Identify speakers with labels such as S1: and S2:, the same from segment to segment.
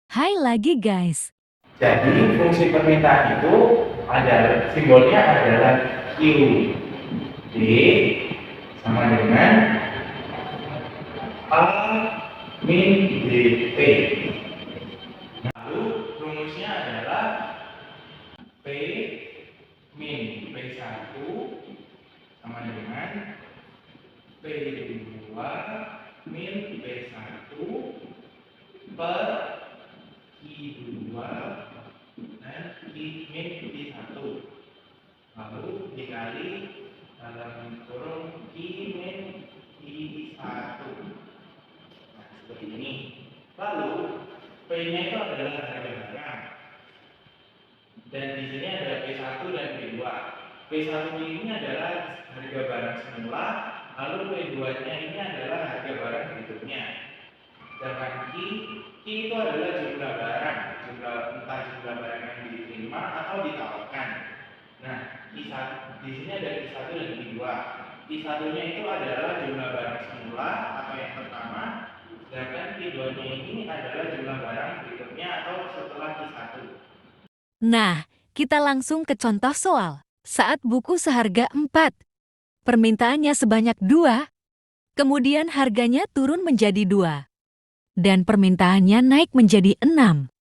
S1: Hai lagi guys.
S2: Jadi fungsi permintaan itu ada simbolnya adalah Q. D sama dengan A min DT. Lalu rumusnya adalah P min P1 sama dengan P2 min P1 per I2 dan I min I1, lalu dikali dalam kurung I min I1. Nah, seperti ini. Lalu P-nya itu adalah harga barang. Dan di sini ada P1 dan P2. P1 ini adalah harga barang semula, lalu P2-nya ini adalah harga barang berikutnya. Sedangkan Q itu adalah jumlah barang, entah jumlah barang yang diterima atau ditawarkan. Nah, di sini ada Q1 dan Q2. Q1-nya itu adalah jumlah barang semula atau yang pertama, sedangkan Q2-nya ini adalah jumlah barang berikutnya atau setelah Q1.
S1: Nah, kita langsung ke contoh soal. Saat buku seharga 4, permintaannya sebanyak 2, kemudian harganya turun menjadi 2, dan permintaannya naik menjadi 6.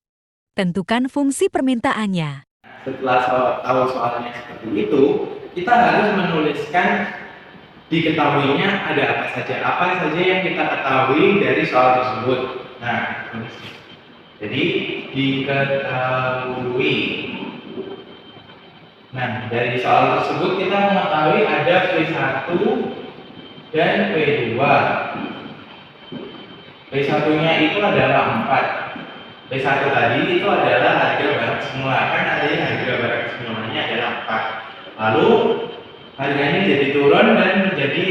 S1: Tentukan fungsi permintaannya.
S2: Setelah tahu soalnya seperti itu, kita harus menuliskan diketahuinya ada apa saja yang kita ketahui dari soal tersebut. Nah, jadi diketahui. Nah, dari soal tersebut kita mengetahui ada P1 dan P2. P1-nya itu adalah 4. P1 tadi itu adalah harga barang semula, kan adanya harga barang semulanya adalah 4. Lalu harganya jadi turun dan menjadi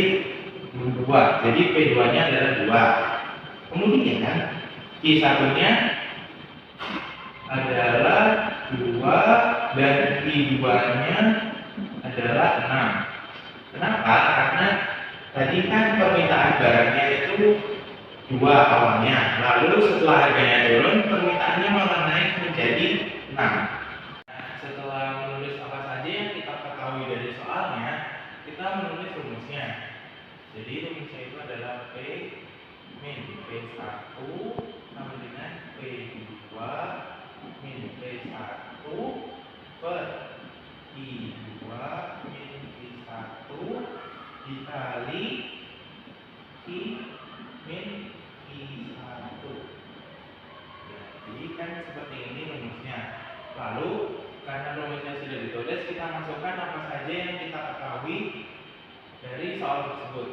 S2: 2. Jadi P2-nya adalah 2. Kemudian Q1-nya adalah 2 dan Q2-nya adalah 6. Kenapa? Karena tadi kan permintaan barangnya itu 2 awalnya, lalu setelah harganya turun, permintaannya malah naik menjadi 6. Nah, setelah menulis apa saja yang kita ketahui dari soalnya, kita menulis rumusnya. Jadi rumusnya itu adalah P min P1 sama dengan P2 min P1 per I2 min I1 dikali I min I1. Jadi kan seperti ini rumusnya. Lalu karena rumusnya sudah ditulis, kita masukkan apa saja yang kita ketahui dari soal tersebut.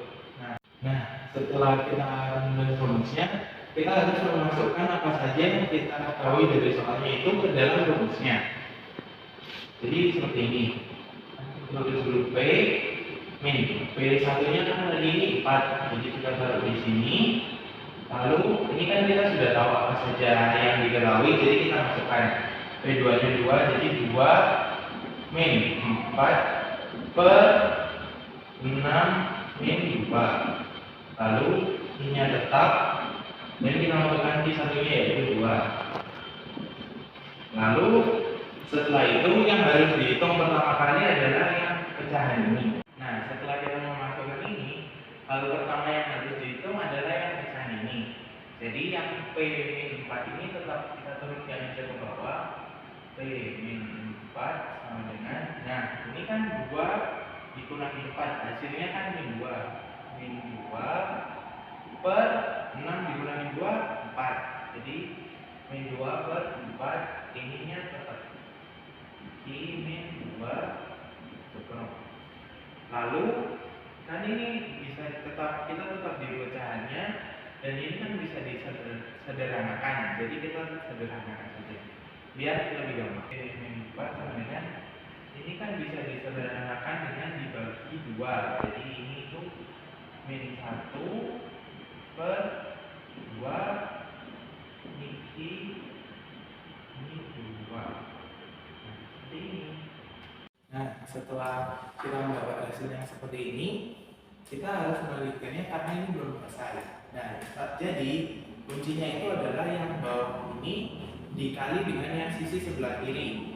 S2: Nah, setelah kita menulis rumusnya, kita harus memasukkan apa saja yang kita ketahui dari soalnya itu ke dalam rumusnya. Jadi seperti ini. Tulis dulu P min P1-nya kan tadi ini 4, jadi kita taruh di sini. Lalu ini kan kita sudah tahu apa saja yang diketahui, jadi kita masukkan P2-nya 2, jadi 2 min 4 per 6 min 2. Lalu ini tetap, dan kita masukkan Q1-nya yaitu 2. Lalu setelah itu yang harus dihitung pertama kali adalah yang pecahan ini. Nah, setelah kita memasukkan ini, hal pertama yang harus dihitung adalah yang pecahan ini. Jadi yang P min 4 ini tetap kita turunkan aja ke bawah. P min 4 sama dengan, nah ini kan 2 dikurangi 4, hasilnya kan min 2. Min 2 per 6 dikurangi 2, 4. Jadi min 2 per 4, ininya tetap I min 2 sepenuh. Lalu kan ini bisa tetap, kita tetap di pecahannya, dan ini kan bisa disederhanakan. Jadi kita sederhanakan saja biar lebih gampang. Min 4 sama dengan, ini kan bisa disederhanakan dengan dibagi 2. Jadi ini itu min 1 per 2 ini 2. Nah, seperti ini. Nah, setelah kita mendapat hasil yang seperti ini, kita harus melanjutkannya karena ini belum selesai. Nah, jadi kuncinya itu adalah yang bawah ini dikali dengan yang sisi sebelah kiri.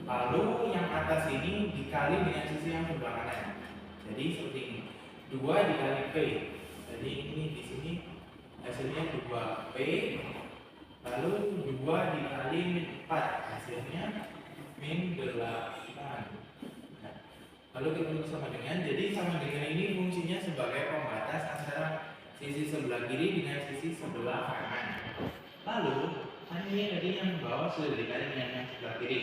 S2: Lalu yang atas ini dikali dengan sisi yang sebelah kanan. Jadi seperti ini. 2 dikali P. Jadi ini di sini hasilnya 2P. Lalu 2 dikali min 4. Hasilnya min 8. Nah, lalu kita sama dengan. Jadi sama dengan ini fungsinya sebagai pembatas antara sisi sebelah kiri dengan sisi sebelah kanan. Lalu ini tadi yang bawah sudah dikali dengan yang sebelah kiri.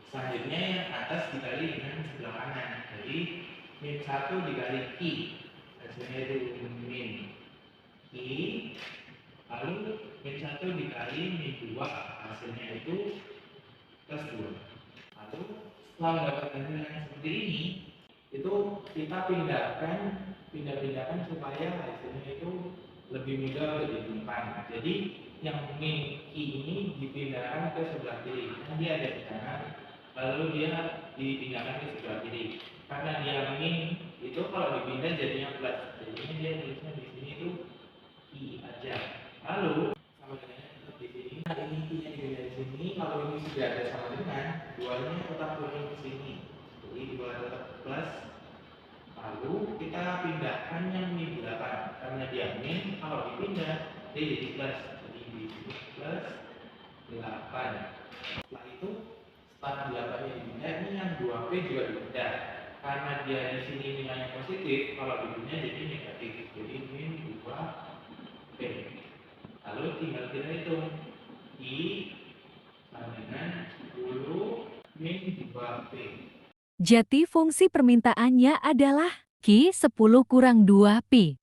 S2: Selanjutnya yang atas dikali dengan sebelah kanan. Jadi min 1 dikali Ki. Hasilnya itu min Ki. Lalu min 1 dikali min 2. Hasilnya itu plus 2. Lalu setelah mendapatkan hasil yang seperti ini, itu kita pindah-pindahkan supaya hasilnya itu lebih mudah untuk ditemukan. Jadi yang min Ki ini dipindahkan ke sebelah kiri. Karena dia ada di kanan, lalu dia dipindahkan ke sebelah kiri. Karena dia min itu kalau dipindah jadinya plus. Jadinya dia tulisnya di sini itu Ki aja. Lalu sama dengan tetap di sini. Nah, ini Ki-nya dipindah di sini. Kalau ini sudah ada sama dengan, duanya tetap turun ke sini. Jadi 2 tetap plus. Lalu kita pindahkan yang min 8. Karena dia min, kalau dipindah dia jadi plus. Jadi di sini plus 8. Setelah itu, setelah 8 nya dipindah, ini yang 2P juga dipindah. Karena dia di sini nilainya positif, kalau dipindah jadi negatif. Jadi min 2P. Lalu tinggal kita hitung I sama dengan 10 min 2P.
S1: Jadi fungsi permintaannya adalah Ki 10 kurang 2 Pi.